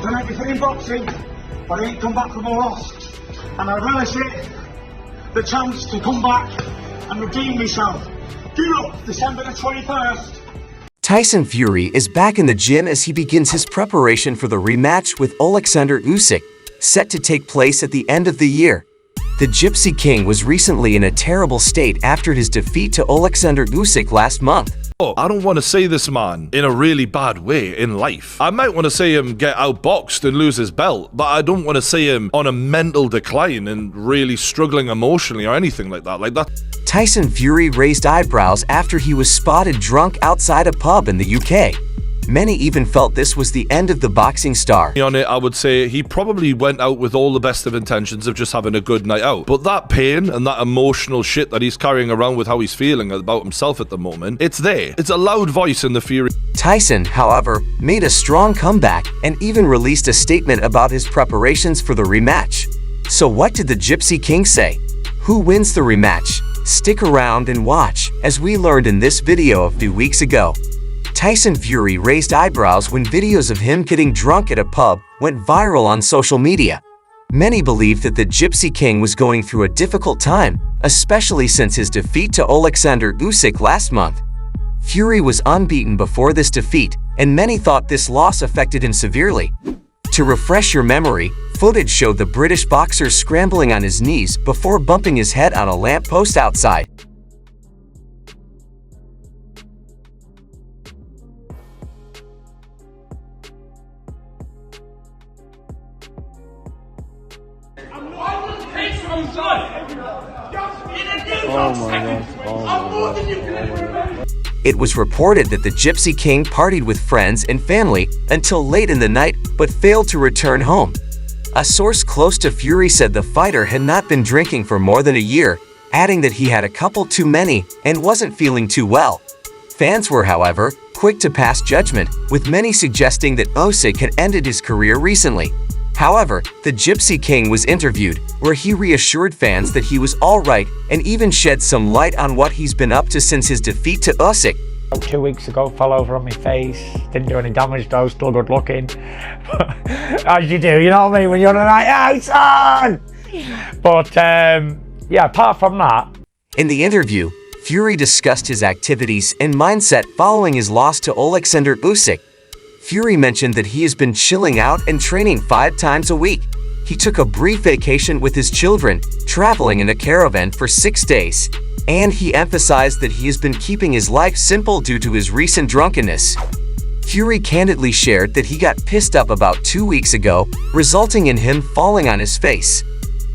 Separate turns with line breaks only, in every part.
done everything in boxing, but I ain't come back from a loss. And I relish it, the chance to come back and redeem myself. Good luck, December the 21st.
Tyson Fury is back in the gym as he begins his preparation for the rematch with Usyk, set to take place at the end of the year. The Gypsy King was recently in a terrible state after his defeat to Usyk last month.
Oh, I don't want to say this man in a really bad way in life. I might want to see him get outboxed and lose his belt, but I don't want to see him on a mental decline and really struggling emotionally or anything like that.
Tyson Fury raised eyebrows after he was spotted drunk outside a pub in the UK. Many even felt this was the end of the boxing star.
On it, I would say he probably went out with all the best of intentions of just having a good night out. But that pain and that emotional shit that he's carrying around with how he's feeling about himself at the moment, it's there. It's a loud voice in the Fury.
Tyson, however, made a strong comeback and even released a statement about his preparations for the rematch. So what did the Gypsy King say? Who wins the rematch? Stick around and watch, as we learned in this video a few weeks ago. Tyson Fury raised eyebrows when videos of him getting drunk at a pub went viral on social media. Many believed that the Gypsy King was going through a difficult time, especially since his defeat to Usyk last month. Fury was unbeaten before this defeat, and many thought this loss affected him severely. To refresh your memory, footage showed the British boxer scrambling on his knees before bumping his head on a lamppost outside. It was reported that the Gypsy King partied with friends and family until late in the night but failed to return home. A source close to Fury said the fighter had not been drinking for more than a year, adding that he had a couple too many and wasn't feeling too well. Fans were, however, quick to pass judgment, with many suggesting that Usyk had ended his career recently. However, the Gypsy King was interviewed, where he reassured fans that he was all right and even shed some light on what he's been up to since his defeat to Usyk.
2 weeks ago, fell over on my face, didn't do any damage though, still good looking. As you do, you know what I mean, when you're on a night out, son! But yeah, apart from that.
In the interview, Fury discussed his activities and mindset following his loss to Usyk. Fury mentioned that he has been chilling out and training 5 times a week. He took a brief vacation with his children, traveling in a caravan for 6 days. And he emphasized that he has been keeping his life simple due to his recent drunkenness. Fury candidly shared that he got pissed up about 2 weeks ago, resulting in him falling on his face.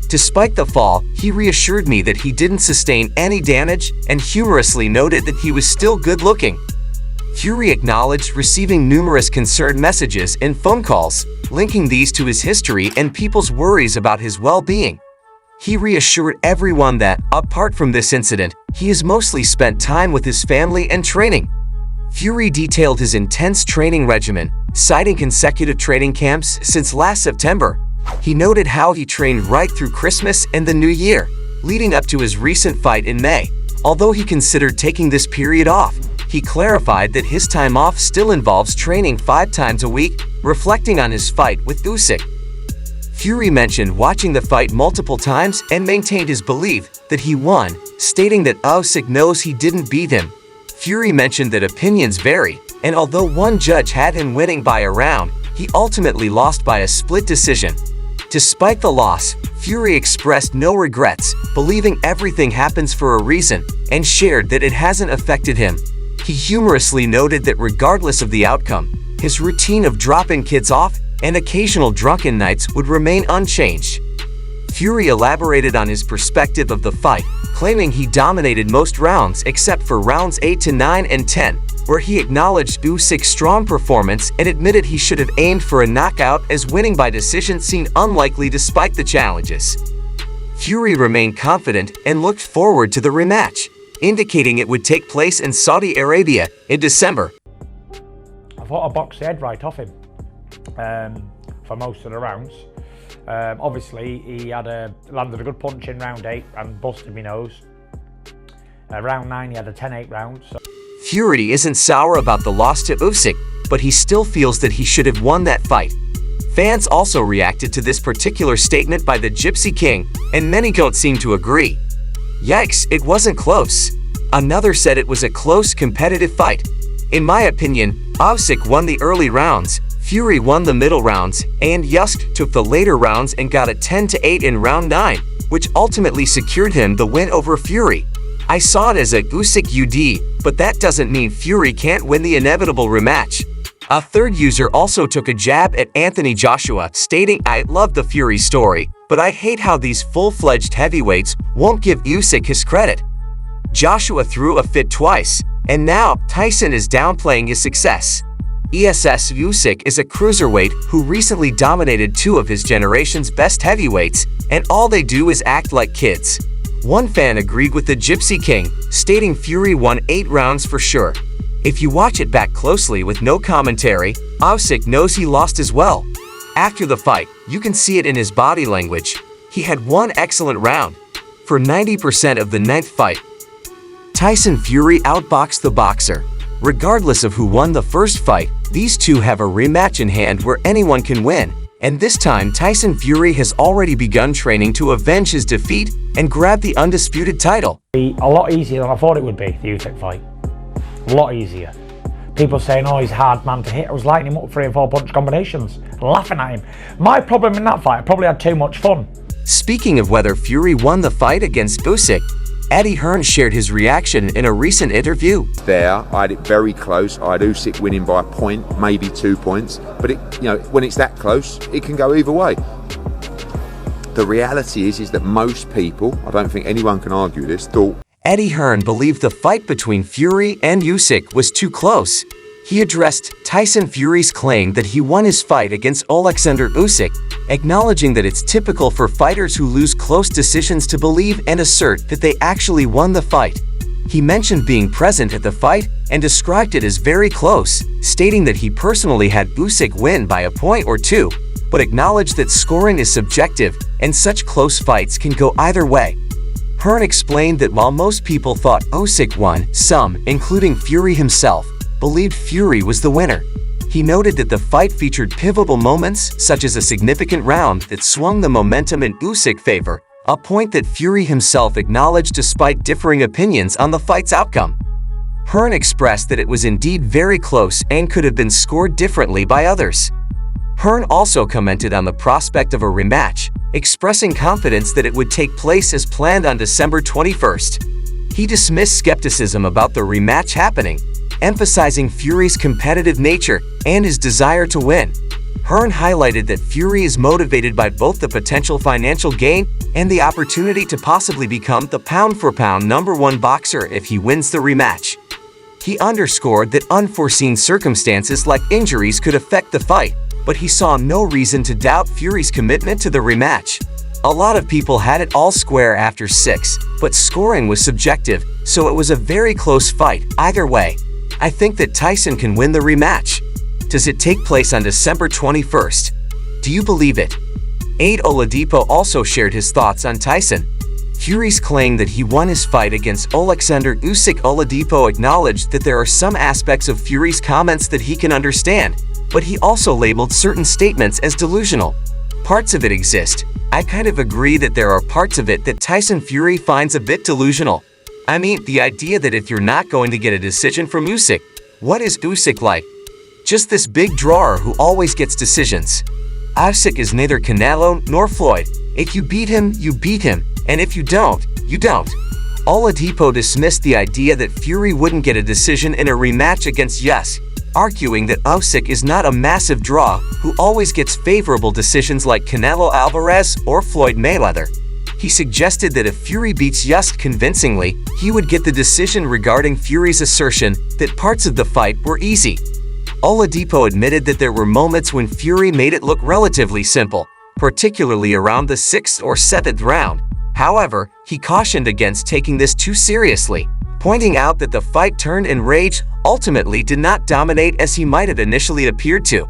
Despite the fall, he reassured me that he didn't sustain any damage and humorously noted that he was still good looking. Fury acknowledged receiving numerous concerned messages and phone calls, linking these to his history and people's worries about his well-being. He reassured everyone that, apart from this incident, he has mostly spent time with his family and training. Fury detailed his intense training regimen, citing consecutive training camps since last September. He noted how he trained right through Christmas and the New Year, leading up to his recent fight in May. Although he considered taking this period off, he clarified that his time off still involves training 5 times a week, reflecting on his fight with Usyk. Fury mentioned watching the fight multiple times and maintained his belief that he won, stating that Usyk knows he didn't beat him. Fury mentioned that opinions vary, and although one judge had him winning by a round, he ultimately lost by a split decision. Despite the loss, Fury expressed no regrets, believing everything happens for a reason, and shared that it hasn't affected him. He humorously noted that regardless of the outcome, his routine of dropping kids off and occasional drunken nights would remain unchanged. Fury elaborated on his perspective of the fight, claiming he dominated most rounds except for rounds 8 to 9 and 10, where he acknowledged Usyk's strong performance and admitted he should have aimed for a knockout as winning by decision seemed unlikely despite the challenges. Fury remained confident and looked forward to the rematch, indicating it would take place in Saudi Arabia in December.
I thought I boxed the head right off him for most of the rounds. Obviously, he had landed a good punch in round 8 and busted my nose. Round 9, he had a 10-8 round. So.
Fury isn't sour about the loss to Usyk, but he still feels that he should have won that fight. Fans also reacted to this particular statement by the Gypsy King, and many don't seem to agree. Yikes, it wasn't close. Another said it was a close, competitive fight. In my opinion, Usyk won the early rounds, Fury won the middle rounds, and Usyk took the later rounds and got a 10-8 in round 9, which ultimately secured him the win over Fury. I saw it as a Usyk UD, but that doesn't mean Fury can't win the inevitable rematch. A third user also took a jab at Anthony Joshua, stating, "I love the Fury story, but I hate how these full-fledged heavyweights won't give Usyk his credit." Joshua threw a fit twice, and now Tyson is downplaying his success. Usyk is a cruiserweight who recently dominated two of his generation's best heavyweights, and all they do is act like kids. One fan agreed with the Gypsy King, stating Fury won 8 rounds for sure. If you watch it back closely with no commentary, Usyk knows he lost as well. After the fight, you can see it in his body language. He had one excellent round. For 90% of the 9th fight, Tyson Fury outboxed the boxer. Regardless of who won the first fight, these two have a rematch in hand where anyone can win. And this time, Tyson Fury has already begun training to avenge his defeat and grab the undisputed title.
A lot easier than I thought it would be, the Usyk fight. A lot easier. People saying, oh, he's a hard man to hit. I was lighting him up 3 and 4 punch combinations, laughing at him. My problem in that fight, I probably had too much fun.
Speaking of whether Fury won the fight against Usyk, Hearn shared his reaction in a recent interview.
I had it very close. I had Usyk winning by a point, maybe 2 points. But when it's that close, it can go either way. The reality is that most people, I don't think anyone can argue this, thought
Hearn believed the fight between Fury and Usyk was too close. He addressed Tyson Fury's claim that he won his fight against Usyk, acknowledging that it's typical for fighters who lose close decisions to believe and assert that they actually won the fight. He mentioned being present at the fight and described it as very close, stating that he personally had Usyk win by a point or 2, but acknowledged that scoring is subjective and such close fights can go either way. Hearn explained that while most people thought Usyk won, some, including Fury himself, believed Fury was the winner. He noted that the fight featured pivotal moments, such as a significant round that swung the momentum in Usyk's favor, a point that Fury himself acknowledged despite differing opinions on the fight's outcome. Hearn expressed that it was indeed very close and could have been scored differently by others. Hearn also commented on the prospect of a rematch, expressing confidence that it would take place as planned on December 21st. He dismissed skepticism about the rematch happening, emphasizing Fury's competitive nature and his desire to win. Hearn highlighted that Fury is motivated by both the potential financial gain and the opportunity to possibly become the pound-for-pound #1 boxer if he wins the rematch. He underscored that unforeseen circumstances like injuries could affect the fight, but he saw no reason to doubt Fury's commitment to the rematch. A lot of people had it all square after 6, but scoring was subjective, so it was a very close fight either way. I think that Tyson can win the rematch. Does it take place on December 21st? Do you believe it? Oladipo also shared his thoughts on Tyson. Fury's claim that he won his fight against Usyk. Oladipo acknowledged that there are some aspects of Fury's comments that he can understand, but he also labeled certain statements as delusional. Parts of it exist. I kind of agree that there are parts of it that Tyson Fury finds a bit delusional. I mean, the idea that if you're not going to get a decision from Usyk, what is Usyk like? Just this big drawer who always gets decisions. Usyk is neither Canelo nor Floyd. If you beat him, you beat him, and if you don't, you don't. Oladipo dismissed the idea that Fury wouldn't get a decision in a rematch against Usyk, arguing that Usyk is not a massive draw who always gets favorable decisions like Canelo Alvarez or Floyd Mayweather. He suggested that if Fury beats Usyk convincingly, he would get the decision regarding Fury's assertion that parts of the fight were easy. Oladipo admitted that there were moments when Fury made it look relatively simple, particularly around the 6th or 7th round. However, he cautioned against taking this too seriously, pointing out that the fight turned and rage ultimately did not dominate as he might have initially appeared to.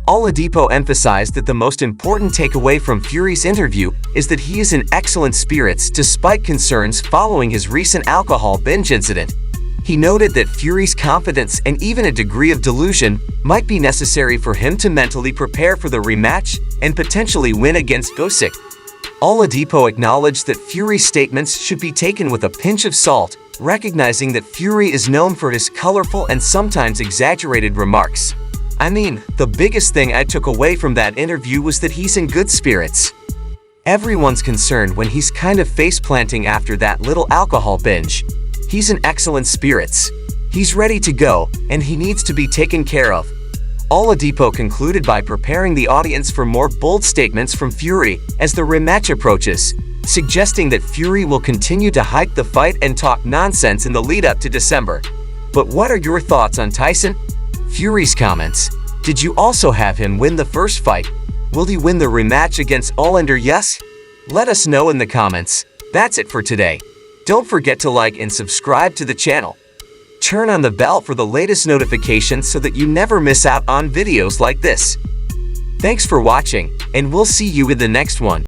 Oladipo emphasized that the most important takeaway from Fury's interview is that he is in excellent spirits despite concerns following his recent alcohol binge incident. He noted that Fury's confidence and even a degree of delusion might be necessary for him to mentally prepare for the rematch and potentially win against Usyk. Oladipo acknowledged that Fury's statements should be taken with a pinch of salt, recognizing that Fury is known for his colorful and sometimes exaggerated remarks. I mean, the biggest thing I took away from that interview was that he's in good spirits. Everyone's concerned when he's kind of face-planting after that little alcohol binge. He's in excellent spirits. He's ready to go, and he needs to be taken care of. Oladipo concluded by preparing the audience for more bold statements from Fury as the rematch approaches, suggesting that Fury will continue to hype the fight and talk nonsense in the lead-up to December. But what are your thoughts on Tyson? Fury's comments. Did you also have him win the first fight? Will he win the rematch against Olander? Yes? Let us know in the comments. That's it for today. Don't forget to like and subscribe to the channel. Turn on the bell for the latest notifications so that you never miss out on videos like this. Thanks for watching, and we'll see you in the next one.